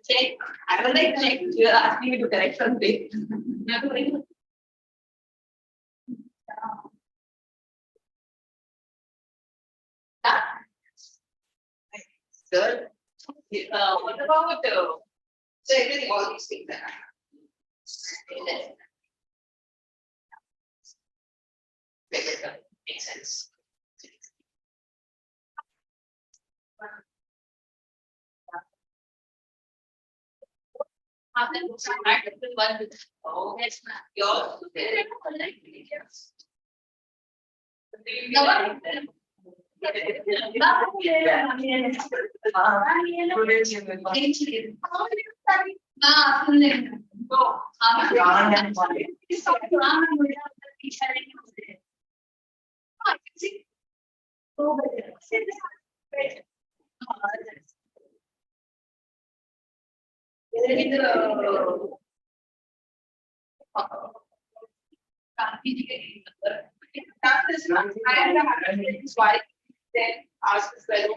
Check. I was like, check. You're asking me to correct something. Good. What about so everything, all these things that makes sense. Oh, yes, yours. Why then ask this question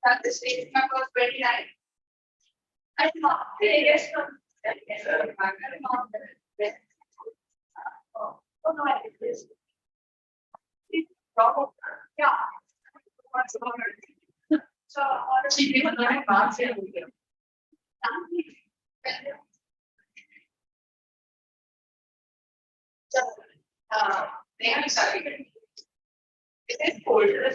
that the statement was 29. I thought yes, yeah. So she didn't know they have started. It is colder.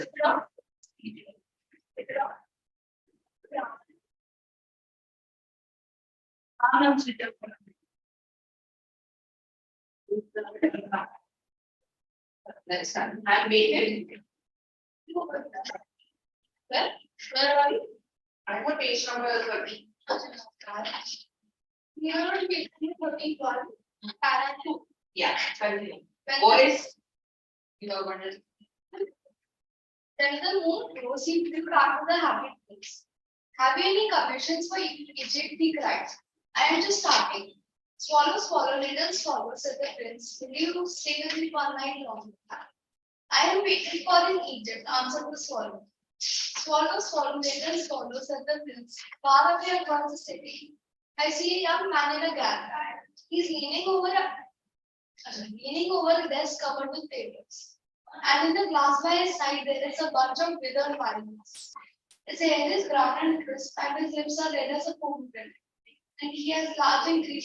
Next time, I'm waiting. Where are you? I put page number 30. You are on page 31. Para 2. Yeah, 30. Boys, you are going to. Then the moon proceeds to back to the habit place. Have you any commissions for Egypt the cried? I am just starting. Swallow, swallow, little swallow, said the prince. Will you stay with me 1 night longer? I am waiting for in Egypt, answered the swallow. Swallow, swallow, little swallow, said the prince. Far away across the city, I see a young man in a gap. He's leaning over a desk covered with papers. And in the glass by his side, there is a bunch of withered violets. His hair is brown and crisp, and his lips are red as a pomegranate. And he has large and green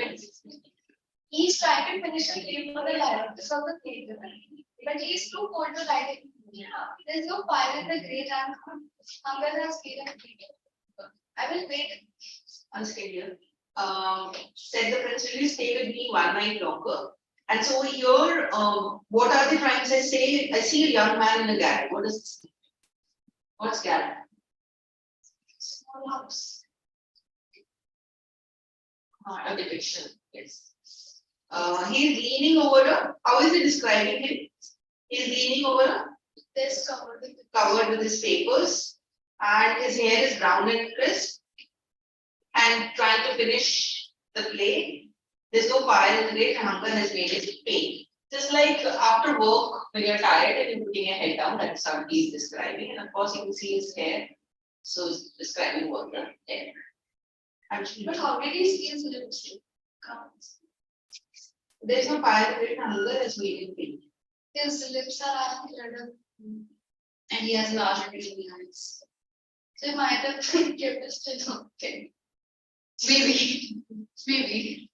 eyes. He's trying to finish a game for the lioness of the theater, but he's too cold to light it. There's no fire in the grate, and hunger has killed him. I will wait. Unscheduled. Said the prince, will you stay with me 1 night longer? And so here, what are they trying to say? I see a young man in a garret. What is this? What's garret? Small house. A depiction, yes. He's leaning over a, how is he describing him? He's leaning over a desk covered with his papers, and his hair is brown and crisp, and trying to finish the play. There's no fire in the grate, and hunger has made it pain. Just like after work, when you're tired and you're putting your head down, that's how he's describing. And of course, you can see his hair. So he's describing what the hair. But how did he see his lips? There's no fire in the grate, and hunger has made it pain. His lips are red. And he has large green eyes. So he might have kept it still okay. Maybe.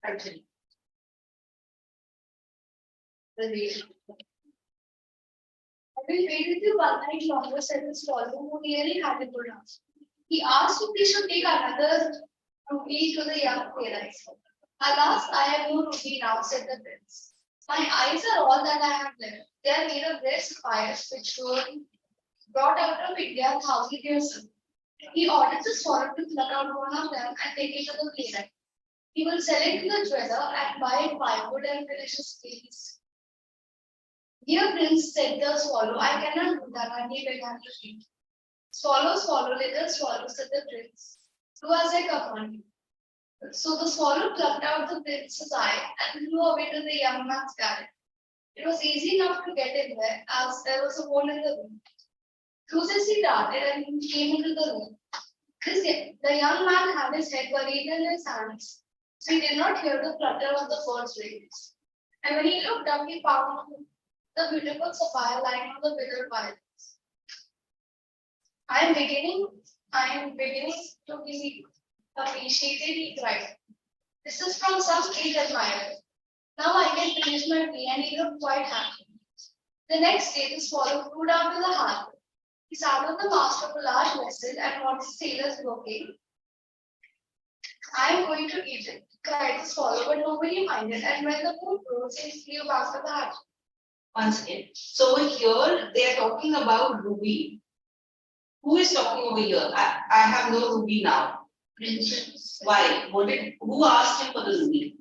Actually. I will wait with you 1 night longer, said the swallow, who nearly had a good answer. He asked if we should take another rupee to the young playwright. Alas, I have no rupee now, said the prince. My eyes are all that I have left. They are made of red sapphires, which were brought out of India 1,000 years ago. He ordered the swallow to pluck out one of them and take it to the playwright. He will sell it to the jeweler and buy it firewood and finish his piece. Dear prince, said the swallow, I cannot do that, and he began to eat. Swallow, swallow, little swallow, said the prince. Do as I command you. So the swallow plucked out the prince's eye and flew away to the young man's garden. It was easy enough to get in there, as there was a hole in the room. Through this he darted and came into the room. The young man had his head buried in his hands, so he did not hear the flutter of the bird's wings. And when he looked up, he found the beautiful sapphire lying on the withered violets. I am beginning to be appreciated, he cried. This is from some great admirer. Now I can finish my tea, and he looked quite happy. The next day, the swallow flew down to the harbor. He sat on the mast of a large vessel and watched the sailors working. I am going to eat it, cried the swallow, but nobody minded, and when the moon rose, he flew back to the hatch. Once again. So over here, they are talking about Ruby. Who is talking over here? I have no Ruby now. Princess. Why? Who asked him for the Ruby?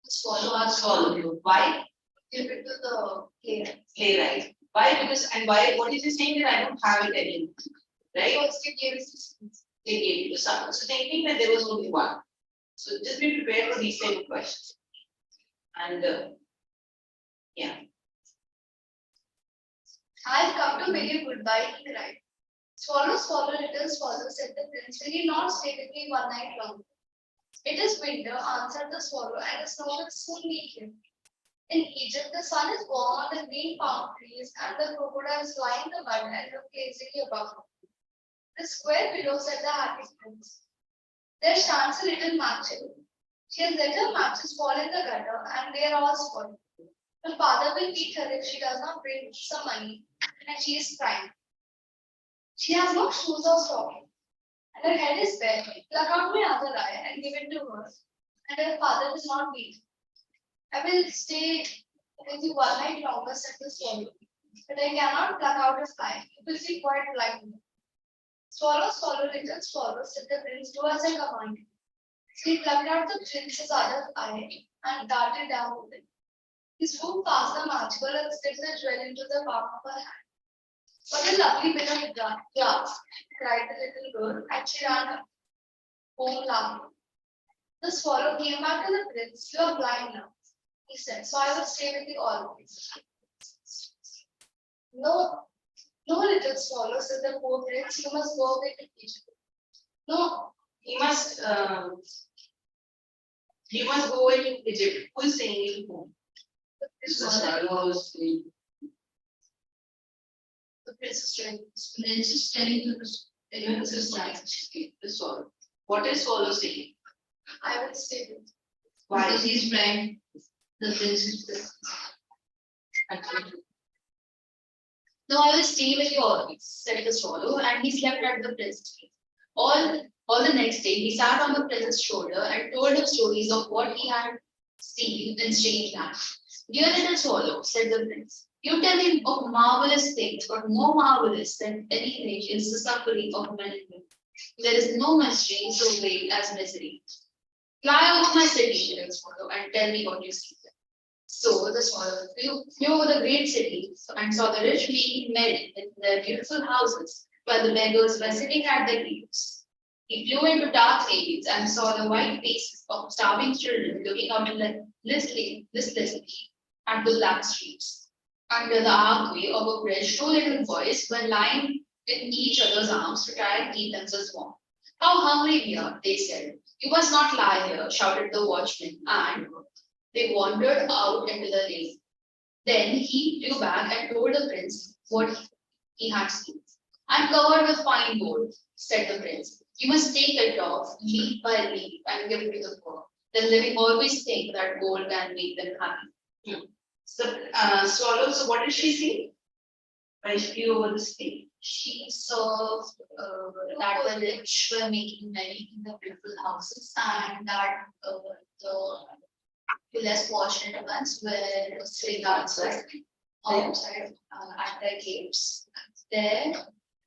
The swallow asked Swallow. Why? give it to the player. Playwright. Why? Because and why? What is he saying that I don't have it anymore? Right? First, he gave it to They gave it to someone. So thinking that there was only one. So just be prepared for these type of questions. And yeah. I've come to bid you goodbye, he cried. Swallow, swallow, little swallow, said the prince, will you not stay with me one night longer? It is winter, answered the swallow, and the snow will soon be here. In Egypt, the sun is warm on the green palm trees, and the crocodiles lie in the mud and look lazily above them. The square widow, said the happy prince. There stands a little matchel. She has let her matches fall in the gutter, and they are all spoiled. Her father will beat her if she does not bring some money, and she is crying. She has no shoes or stocking, and her head is bare. Pluck out my other eye and give it to her, and her father will not beat. I will stay with you one night longer, said the swallow, but I cannot pluck out his eye. It will be quite blind. Swallow, swallow, little swallow, said the prince, do as I command you. So he plucked out the prince's other eye and darted down with it. He flew past the match girl and slipped the jewel into the palm of her hand. What a lovely bit of glass, cried the little girl, and she ran home laughing. The swallow came back to the prince. You are blind now, he said, so I will stay with you always. No, no, little swallow, said the poor prince, you must go away to Egypt. No, You must go away to Egypt. Who is saying it to whom? the prince is telling you This is nice. The swallow. What is swallow saying? I will stay with you. Why? Because he is blind. The prince is blind. No, I will stay with you always, said the swallow, and he slept at the prince's feet. All the next day, he sat on the prince's shoulder and told him stories of what he had seen in strange lands. Dear little swallow, said the prince, you tell me of marvelous things, but more marvelous than anything is the suffering of men and women. There is no mystery so great as misery. Fly over my city, little swallow, and tell me what you see there. So the swallow flew over the great city and saw the rich being married in their beautiful houses, while the beggars were sitting at their gates. He flew into dark lanes and saw the white faces of starving children looking out listlessly at the black streets. Under the archway of a bridge, two little boys were lying in each other's arms to try and keep themselves warm. How hungry we are, they said. You must not lie here, shouted the watchman, and they wandered out into the lane. Then he flew back and told the prince what he had seen. I'm covered with fine gold, said the prince. You must take it off, leaf by leaf, and give it to the poor. Then they will always think that gold can make them happy. So, swallow. So, what did she see? When she flew over the sea. She saw that the rich were making money in the beautiful houses, and that the less fortunate ones were sitting outside at their gates. There,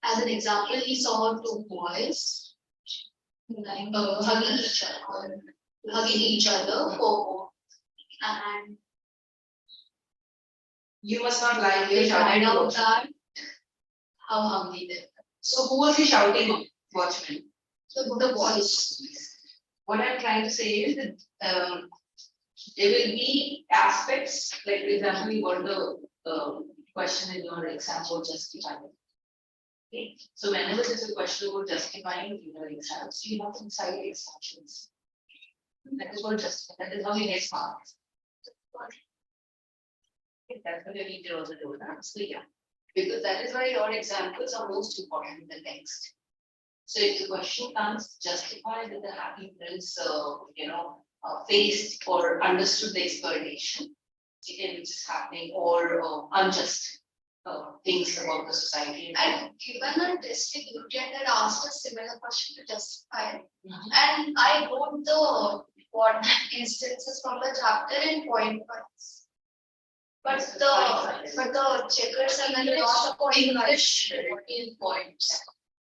as an example, he saw two boys hugging each other, and You must not lie here They shouting cried out watchman. that how hungry they were. So who was he shouting watchman? So the voice. What I'm trying to say is that there will be aspects, like for example, you got the question in your exam about justifying. Okay, so whenever there's a question about justifying your exams, you have to cite exceptions. That is what justify, that is how you get marks. Okay, that's what you need to also do that, so yeah. Because that is why your examples are most important in the text. So if the question comes, justify that the happy prince, faced or understood the exploitation, which is happening, or unjust things about the society. And given a district lieutenant had asked a similar question to justify, and I wrote the what instances from the chapter in point points. But the checkers and then not a point English in points.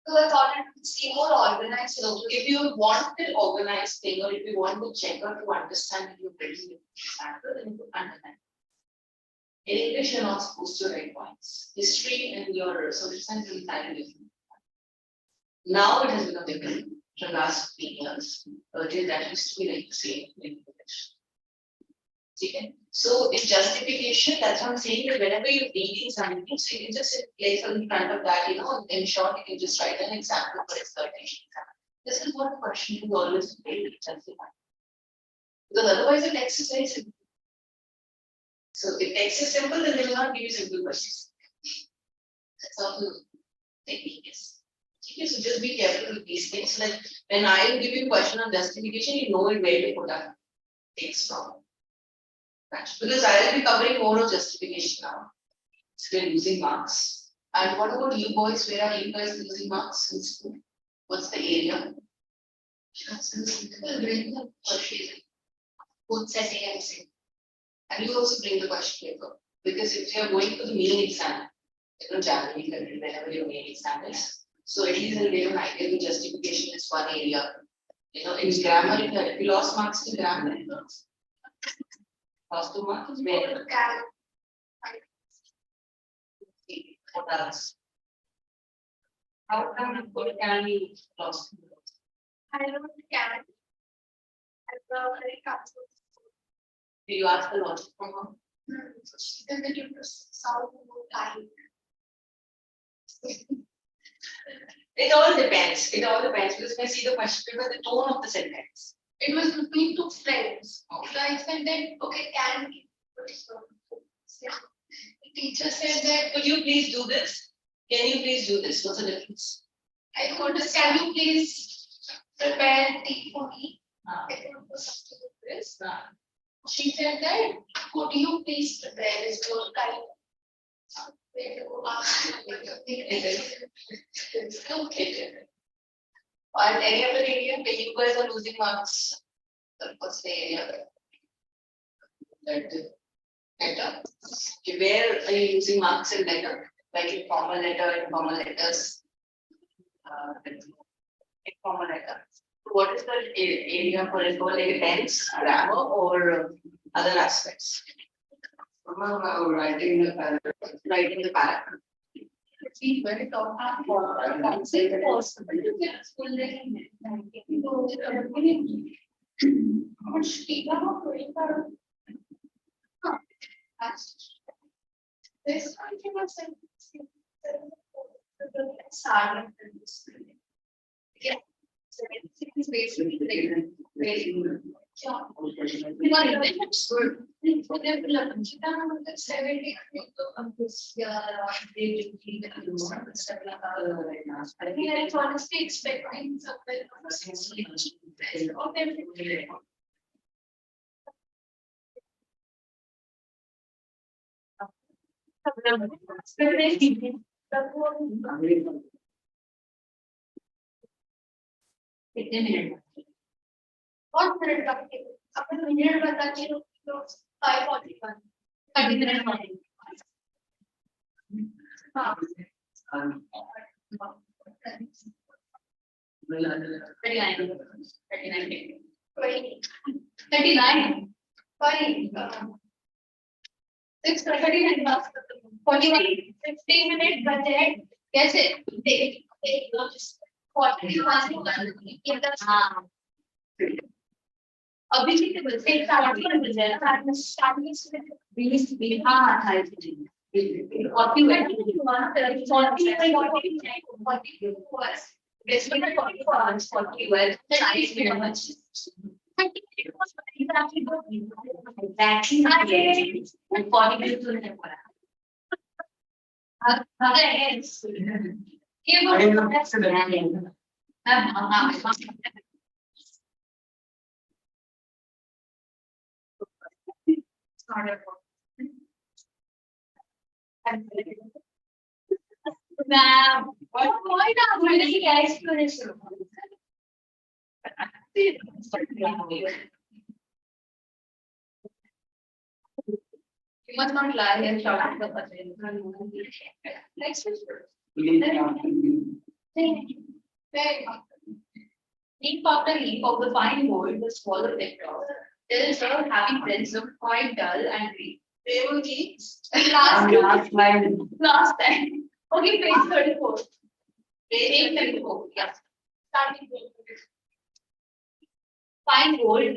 So I thought it would seem more organized. So if you want the organized thing, or if you want the checker to understand that you're building the example, then you understand. In English, you're not supposed to write points. History and your social science will be slightly different. Now it has become different for the last 3 years. Earlier that used to be like the same in English. Okay. So in justification, that's what I'm saying, that whenever you're reading something, so you can just place in front of that, in short, you can just write an example for exploitation. This is what question you always play justify. Because otherwise the text is very simple. So if text is simple, then they will not give you simple questions. That's how the technique is. Okay, so just be careful with these things. Like when I will give you a question on justification, you know it where to put that text from. Because I will be covering more of justification now. So we're losing marks. And what about you boys? Where are you guys losing marks in school? What's the area? Both setting and setting. And you also bring the question paper. Because if you are going for the main exam, January, February, whenever your main exam is. So at least they'll give an idea the justification is one area. In grammar, if you lost marks in grammar, lost 2 marks, where? What else? How come you can be lost? I don't can. Did you ask the logic from her? Then the difference sound more time. It all depends. It all depends because when I see the question paper, the tone of the sentence. It was between 2 friends. So I said that okay, can we? The teacher said that Could you please do this? Can you please do this? What's the difference? I told her, can you please prepare tea for me? I told her something like this. She said that could you please prepare is your kind. Okay. And any other area where you guys are losing marks? What's the area? Letter. Where are you losing marks in letter? Like in formal letter, informal letters. Informal letter. What is the area for it? Like a tense, grammar, or other aspects? Writing the paragraph. See, when it all happens, it's possible to get full learning. This one was yeah. So it's basically very good. I think I honestly expecting something. What minute of it? Upon the minute of that, 5:41. 30 minutes. Thirty-nine. Sorry. 6 is 15 minute budget. Yes, take 40 in the अभी के बच्चे starting में बजाय ना starting में 20 हाँ था 40 was basically 40 was 40 was nice very much. Exactly. And 40 minutes to have one. Now, what point are we guys to this? You must not lie and shout at the person. Next leaf after leaf of the fine gold, the swallow vector tells her having friends look quite dull and weak. They will be last time. Okay, page 34. Page 34, yes. Starting page 34. Fine gold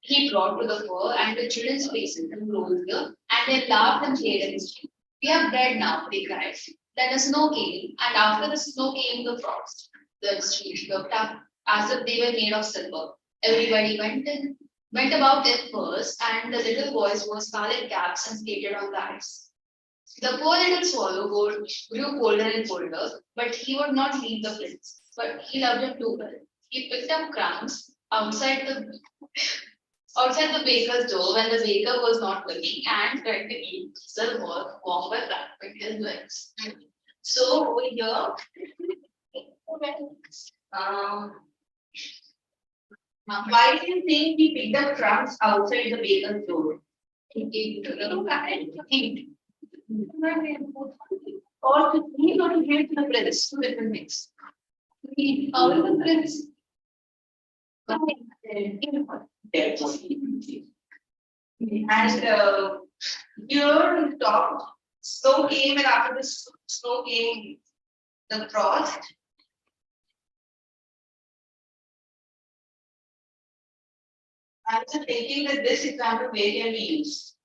he brought to the fur, and the children's faces grew closer, and they laughed and played in the street. We have bread now, they cried. Then the snow came, and after the snow came the frost. The street looked up as if they were made of silver. Everybody went about their furs, and the little boys wore scarlet caps and skated on the ice. The poor little swallow grew colder and colder, but he would not leave the prince. But he loved him too well. He picked up crumbs outside the baker's door when the baker was not looking and tried to eat the warm by wrapping his legs. So over here, why do you think he picked up crumbs outside the baker's door? He gave to the eat. Or to eat or to give to the prince, two different things. Eat out of the prince. And here top, snow came, and after the snow came the frost. I'm just thinking that this example where can be used.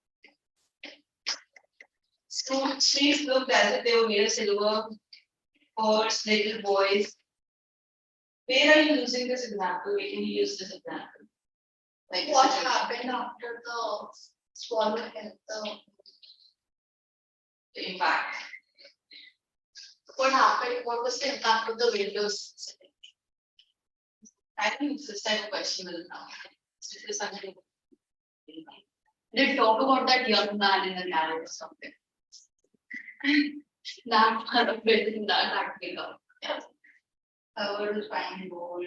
So streets looked as if they were made of silver, horse, little boys. Where are you using this example? Where can you use this example? Like what happened after the swallow hit the impact? What happened? What was the impact of the windows? I think it's this type of question now. This is something. They talk about that young man in the carriage or something. That kind of building that big up. Yeah. Covered with fine gold.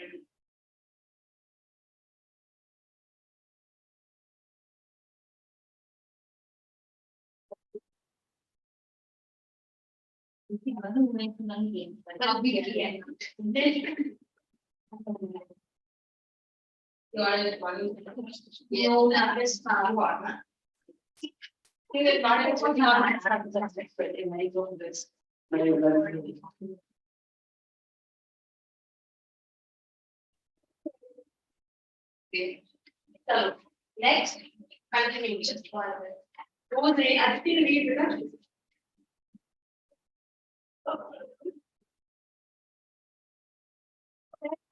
Okay. So next, continue just one. Those I still read it.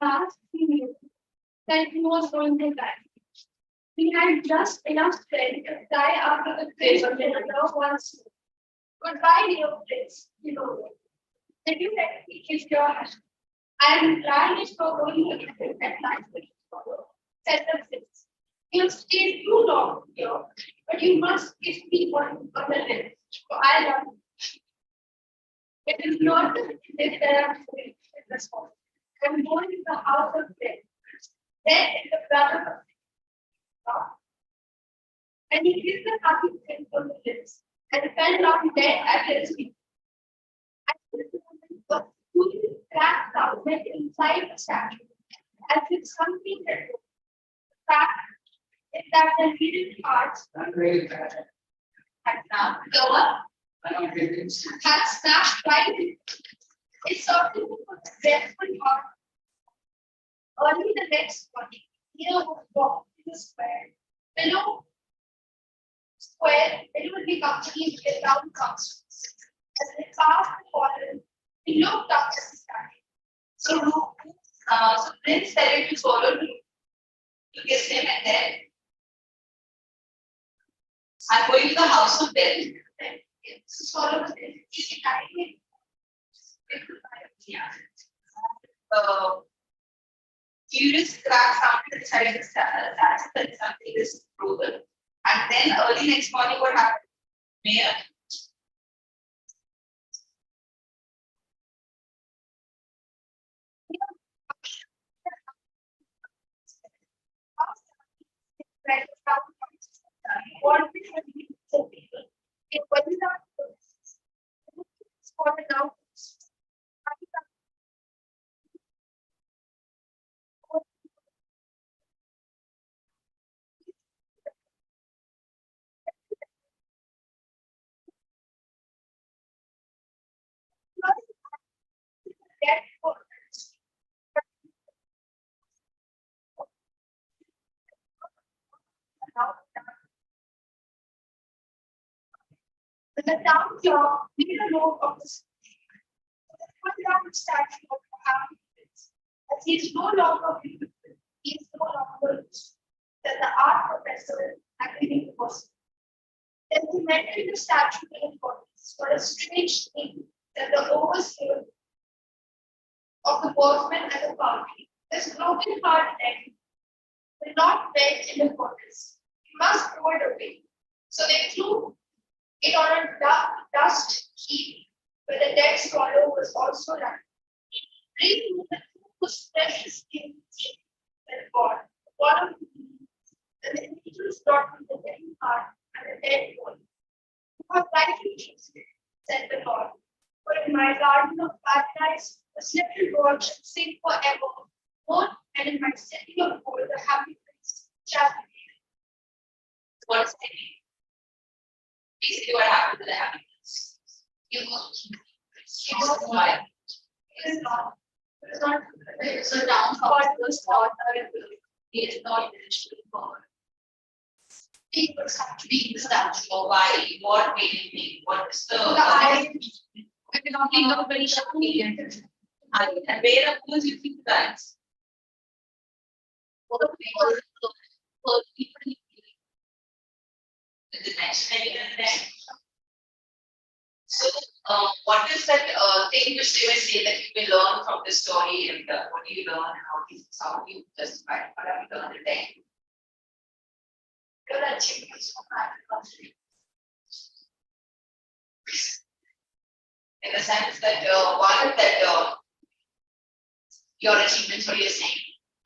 Last period that he was going to die. He had just enough strength to die after the face of the once. Goodbye, dear prince. You know, did you let me kiss your hand? I am trying to stop going at last. Said the prince. You stayed too long here, but you must kiss me one of the lips. I love you. It is not the that I am in the spot. I am going to the house of death. Then is the brother of and he kissed the happy prince on the lips and fell down dead at his feet. And this woman was fully cracked out inside the statue as if something had broken. The fact is that the hidden parts had snapped. The what? Had snapped right. It certainly was a dreadful thought. Early the next morning, Tina would walk to the square. Below square, it would be company with down comes. As they passed the corner, he looked up at the sky. So Prince said to swallow to kiss him, and then I'm going to the house of death. So swallow was there. He died. Yeah. Curious crack sounded inside the staff that something is proven. And then early next morning, what happened? Mayor. What we have been so people. It was not spotted out. The town clock made a note of the put down the statue of happy Prince. As he is no longer beautiful, he is no longer rich. That the art professor agreed was. Then he mentioned the statue in importance for a strange thing that the overseer of the workmen at the party, this broken heart neck, will not bend in the fortress. He must throw it away. So they threw it on a dust heap where the dead swallow was also lying. Bring the most precious thing that God, one of the and the angels brought me the dead heart and the dead body. You have rightly chosen, said the Lord. For in my garden of paradise, the slippery bird shall sing forever. More, and in my city of gold, the happy place shall be. What's the name? Basically, what happened to the happiness? You Why? It is not. It is not. So down God was thought that he is not eventually God. People have to be the statue. Why? What made him think? What is the I cannot be not very shocking. and where of course you think that? All the people The next So, what is that thing which they will say that you will learn from this story, and what do you learn, and how do you justify it? What have you learned today? good achievements for my country. In the sense that one that your achievements, what you're saying,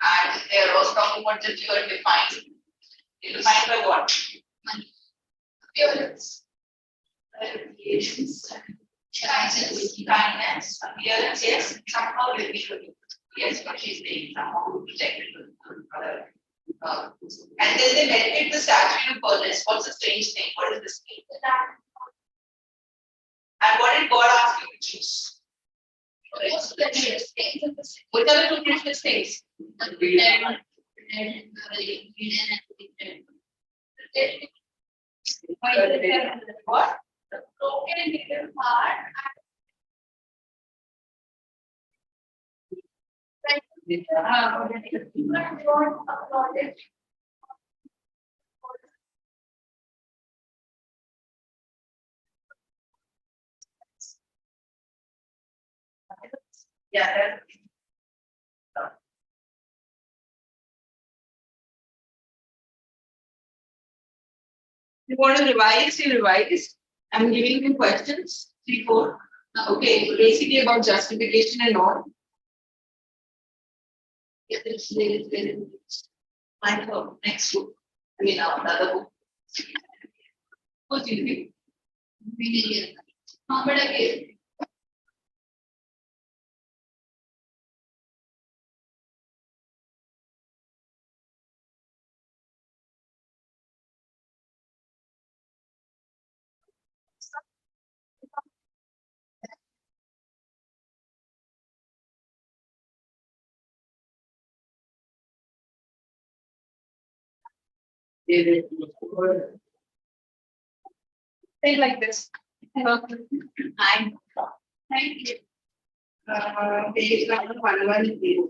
and they're also talking about that you are defined. You're defined by what? Appearance. Kindness, appearance, yes, somehow will be yes, what she's saying, somehow projected. And then they meditate the statue in furnace. What's the strange thing? What is this thing? And what did God ask you to choose? Which are the two precious things? What? The broken little heart and don't acknowledge. Yeah. You want to revise, you revise. I'm giving you questions, 3, 4. Okay, so basically about justification and all. My next book. I mean, another book. What do you think? But again, Say like this. And Thank you. page number 110.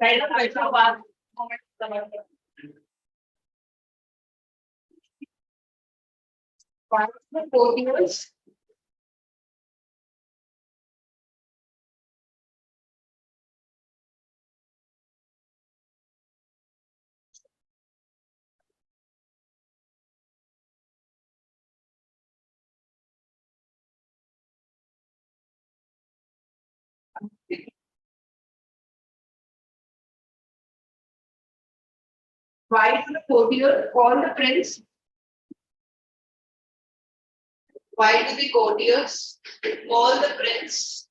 Right now, I saw one. One the 4 years. Why do the courtier call the prince? Why do the courtiers call the prince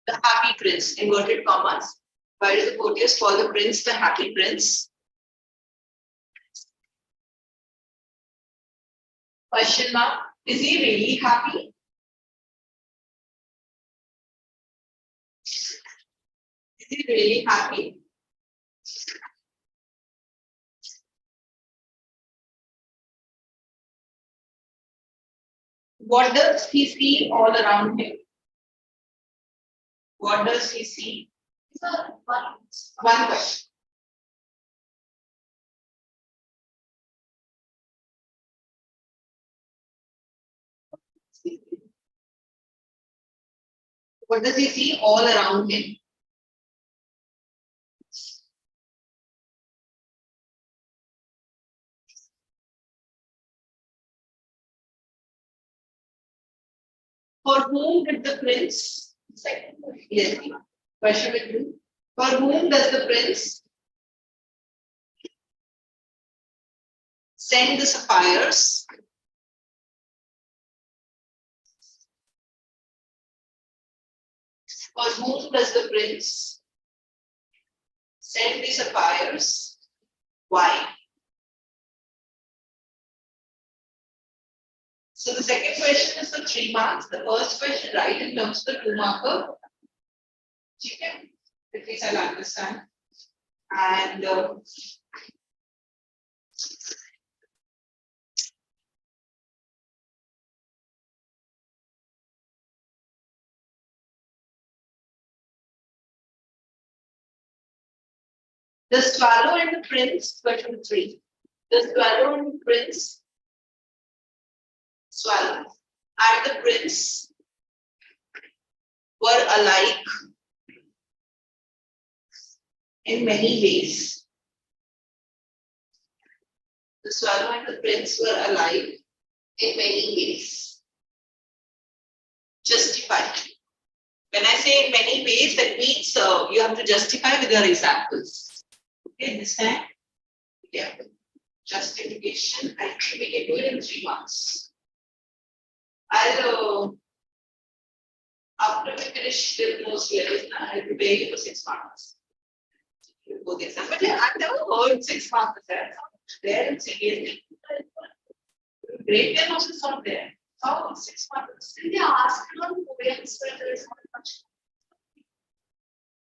the happy prince? Inverted commas. Why do the courtiers call the prince the happy prince? Question mark. Is he really happy? Is he really happy? What does he see all around him? What does he see? One question. What does he see all around him? For whom did the prince? Yes. Question with you. For whom does the prince send the sapphires? For whom does the prince send the sapphires? Why? So the second question is the 3 marks. The first question, right, in terms of the 2 marker. Okay, at least I'll understand. And the swallow and the prince, question 3. The swallow and the prince, swallow and the prince were alike in many ways. The swallow and the prince were alike in many ways. Justify. When I say in many ways, that means you have to justify with your examples. Okay, understand? Yeah. Justification. I think we can do it in 3 months. I'll after we finish with most levels, I'll prepare you for 6 months. But yeah, I've never heard 6 months there. There in CBSE. Grade 10 also is not there. Oh, 6 months. Did they ask on poems where there is not much?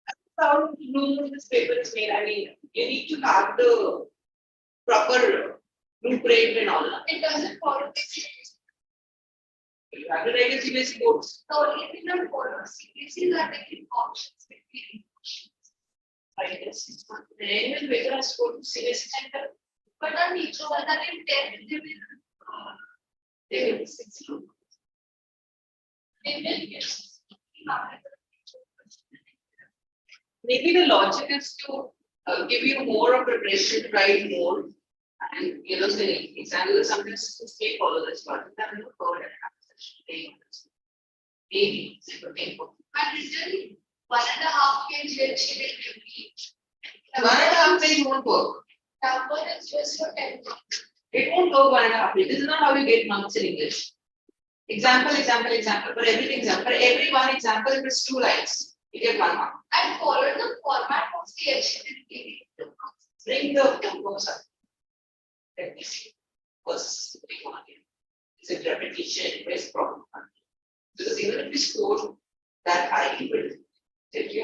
That's how this paper is made. I mean, you need to have the proper blueprint and all that. It doesn't follow the series. You have to write a CBSE course. The only thing that follows CBSE is that they give options between options. I guess 6 months. Then when paper has to go to CBSE center, But the teacher was that in 10th, they will be 6 months. they will get. Maybe the logic is to give you more of preparation to write more. And you know, the example sometimes may follow this, but I've never heard it happen. Maybe it's a paper. But usually 1.5 kg she will give me. 1.5 page won't work. Number is just for 10 marks. It won't go 1.5 page. This is not how you get marks in English. Example. For every example, for every one example, if it's 2 lines, you get 1 mark. And follow the format of the HTML. Bring the numbers up. Let me see. First.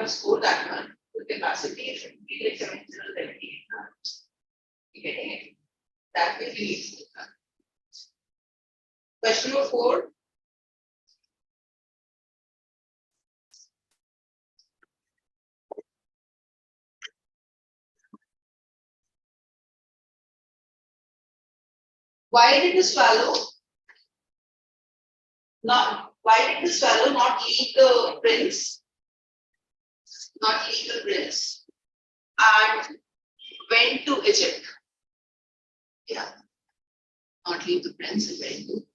have scored that one, the capacity is like 78. You getting it? That will be. Question number 4. Why did the swallow not leave the prince? Not leave the prince and went to Egypt. Yeah. Not leave the prince and went to Egypt.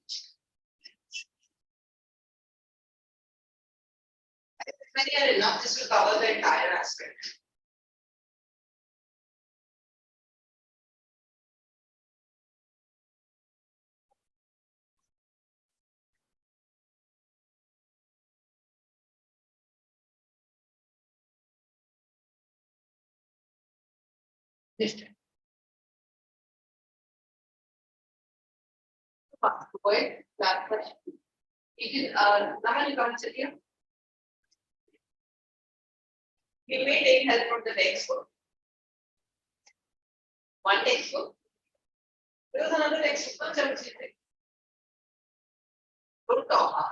Many are enough, this will cover the entire aspect. Wait, that question. You can, Raman, you can't sit here. You may take help from the textbook. One textbook. There was another textbook, don't talk.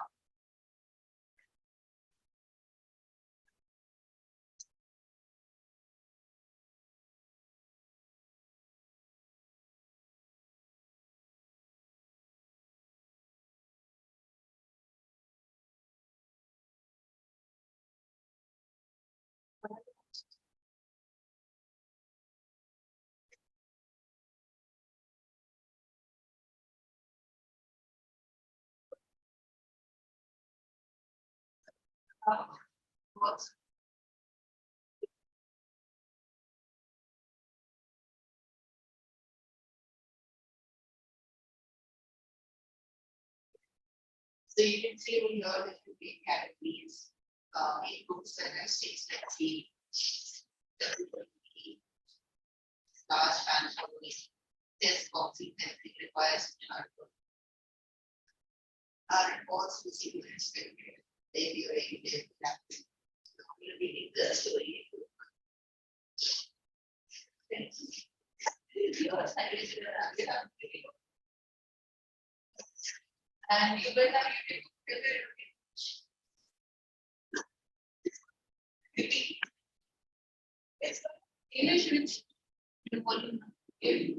What? So you can see over here that you get categories, in books and estates that see large families. This boxing therapy requires our reports to see the expected. They be already did that. We'll be the story. And you will have English which you will give.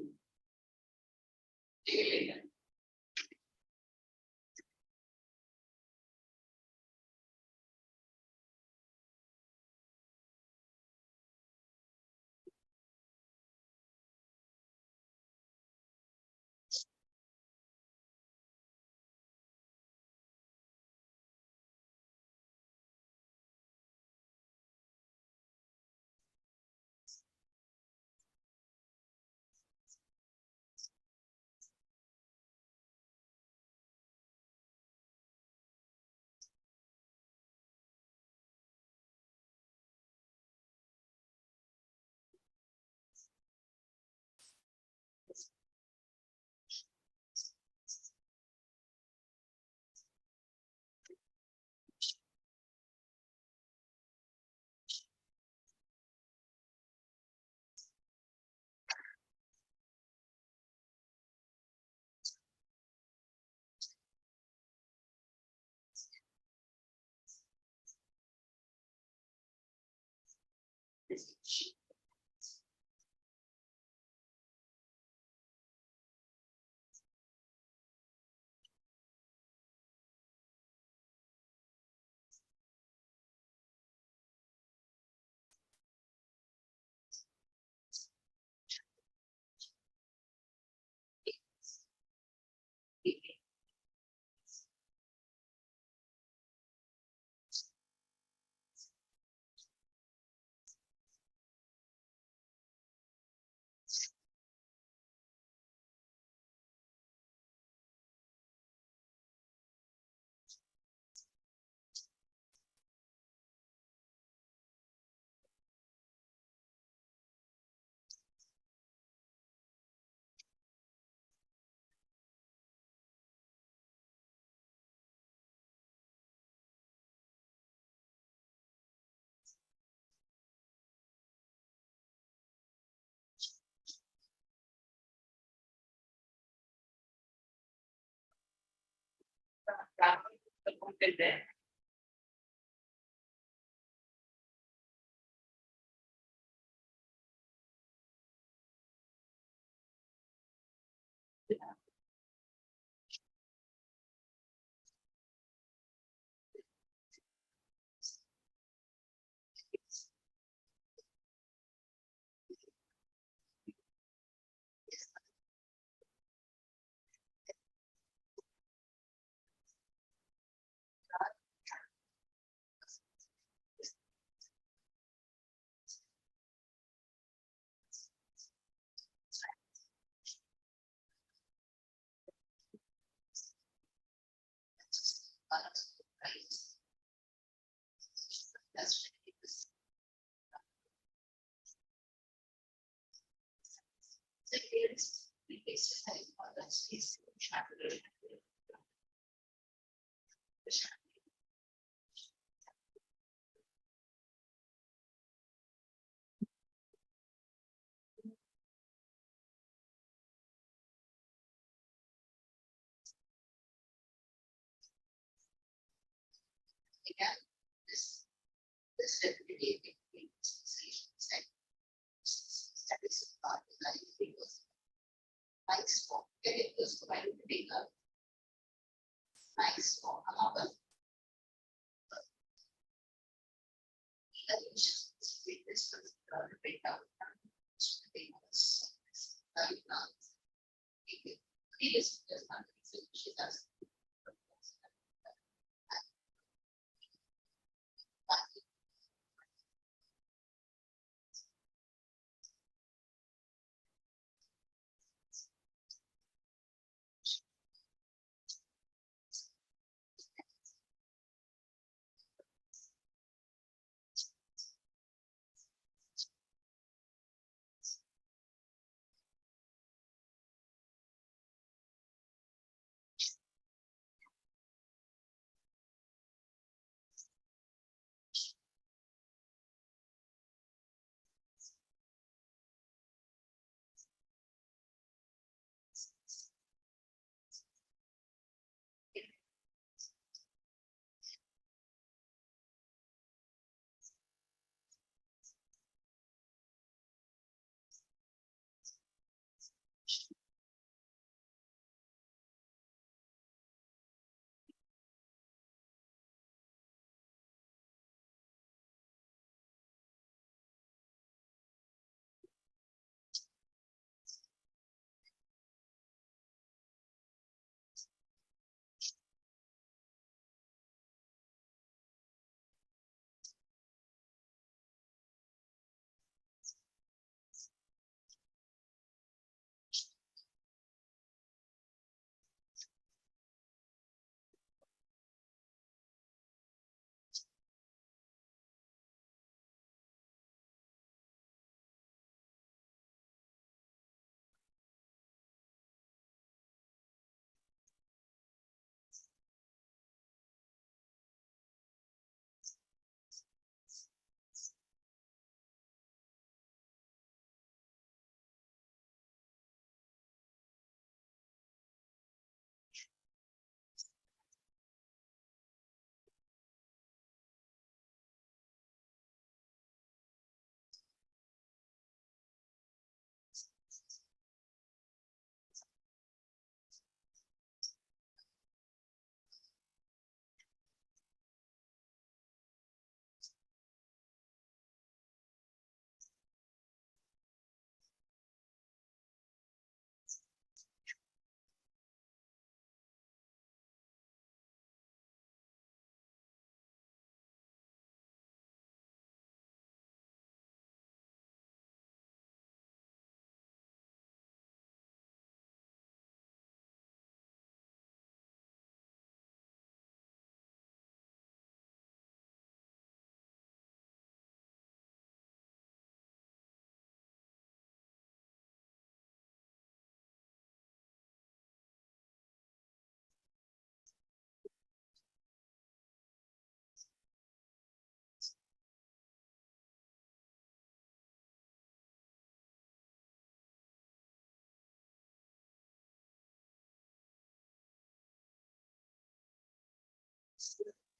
put it there. That's so here is the basis of that space. Again, this definitely status part that is nice for getting this provided data. Nice for another. That is just this data. It is just not she does.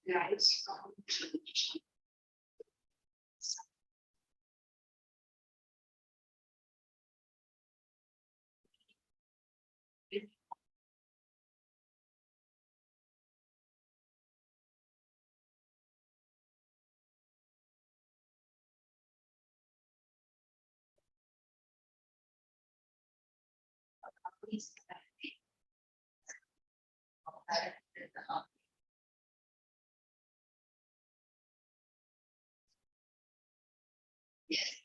Right. Yes.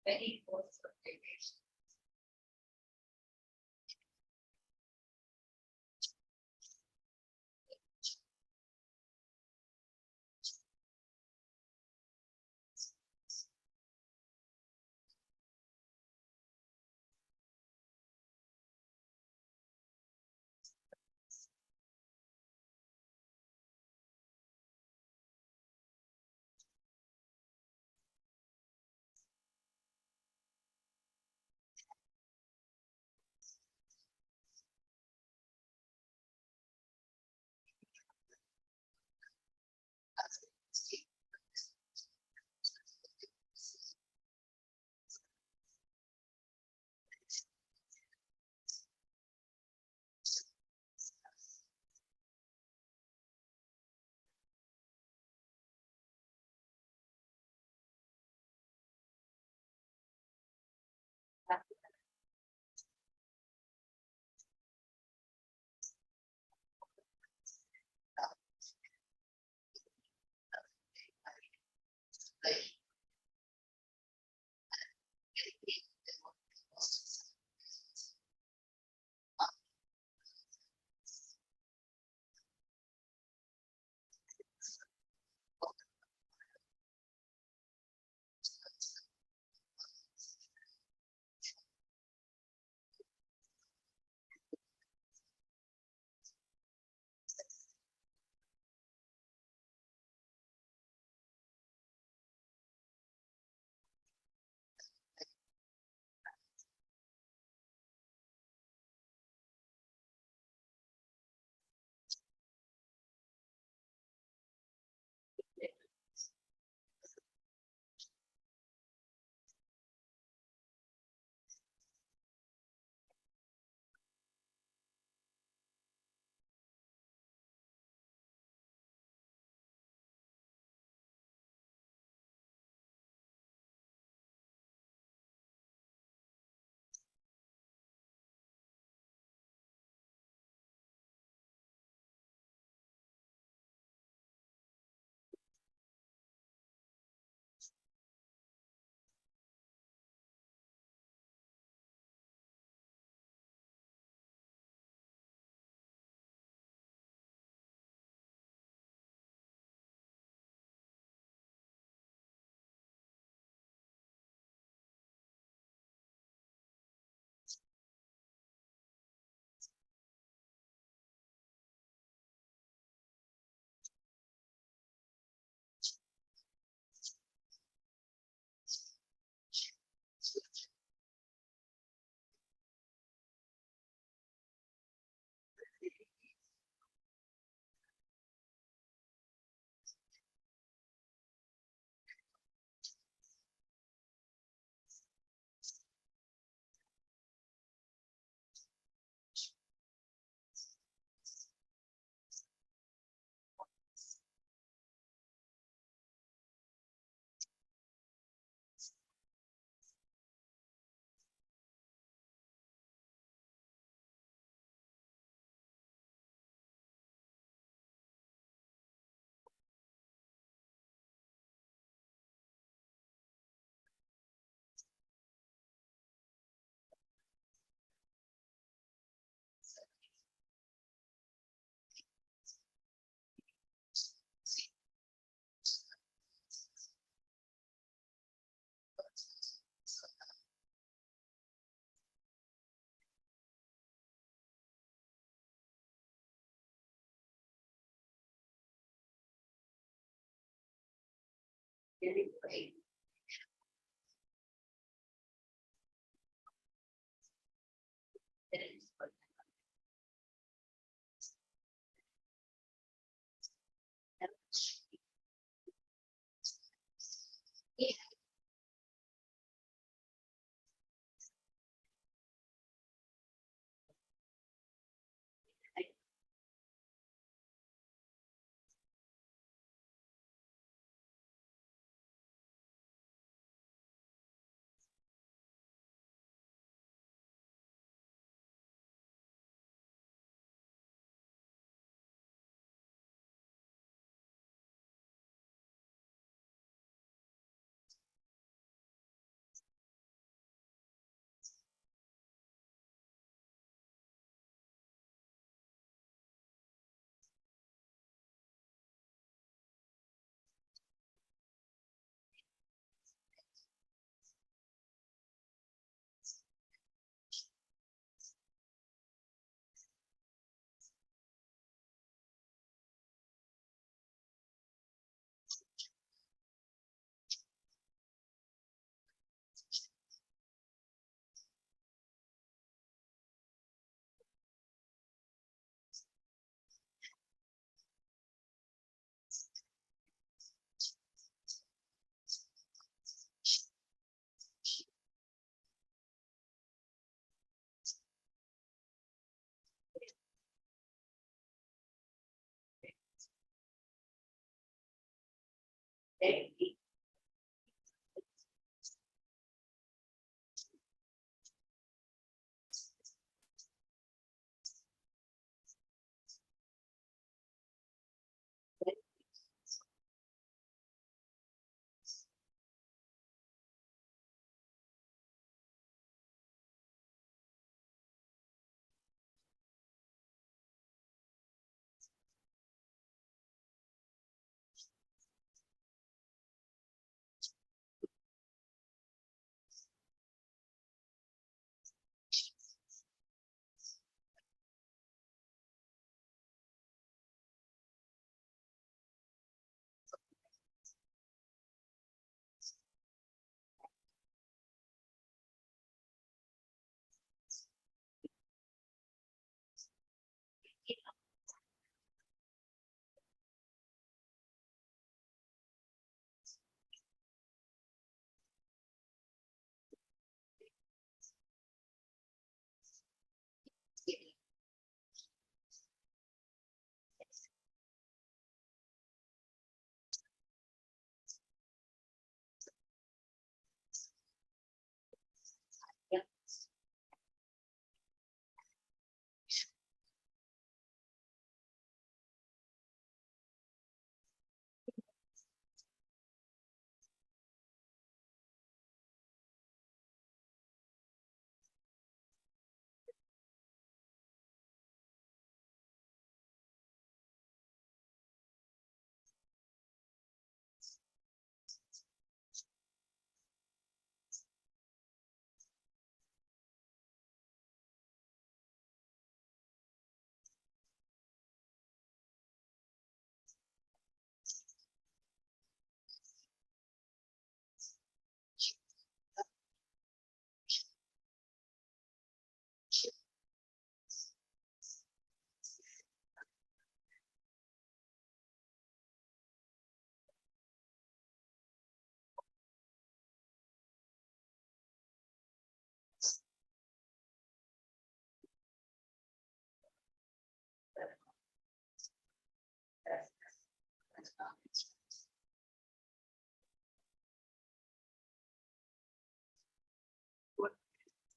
Very good. Very great.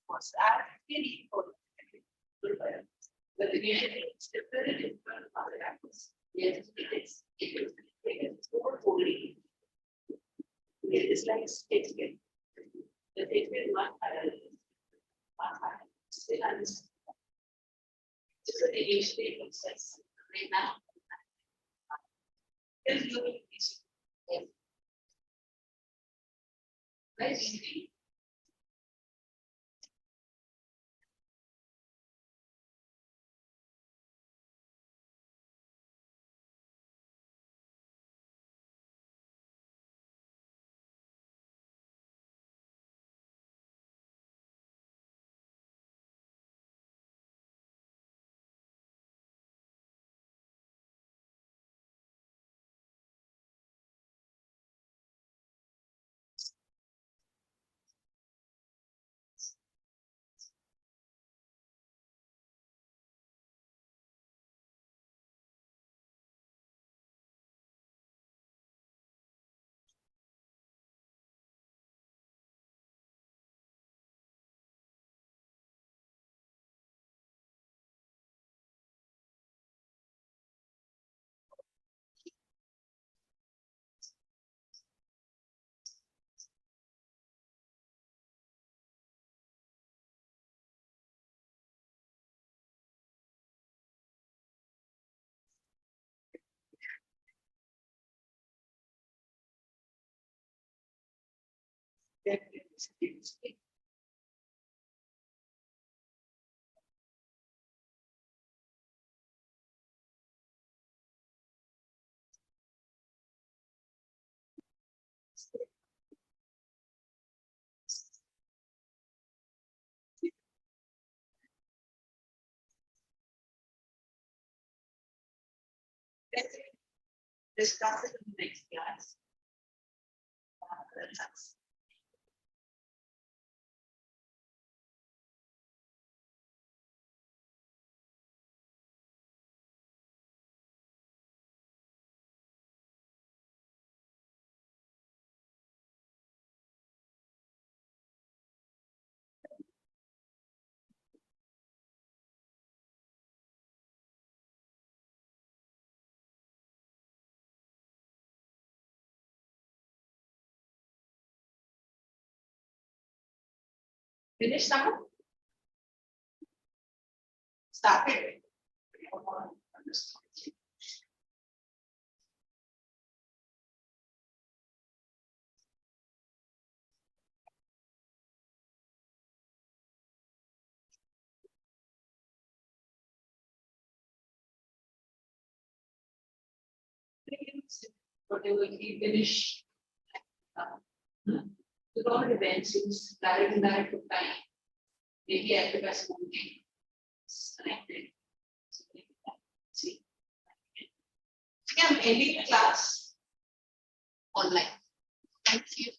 Was that really important? But the music is different in front of other actors. Yes, it's more holy. It's like statement. The statement one still has different English statement says right now. If you very easy. Let's discuss it in the next class. That's finish now. Started. Whatever we finish. The government events is direct and direct time. Maybe at the best moment. Connected. See. Yeah, I'm ending the class online. Thank you.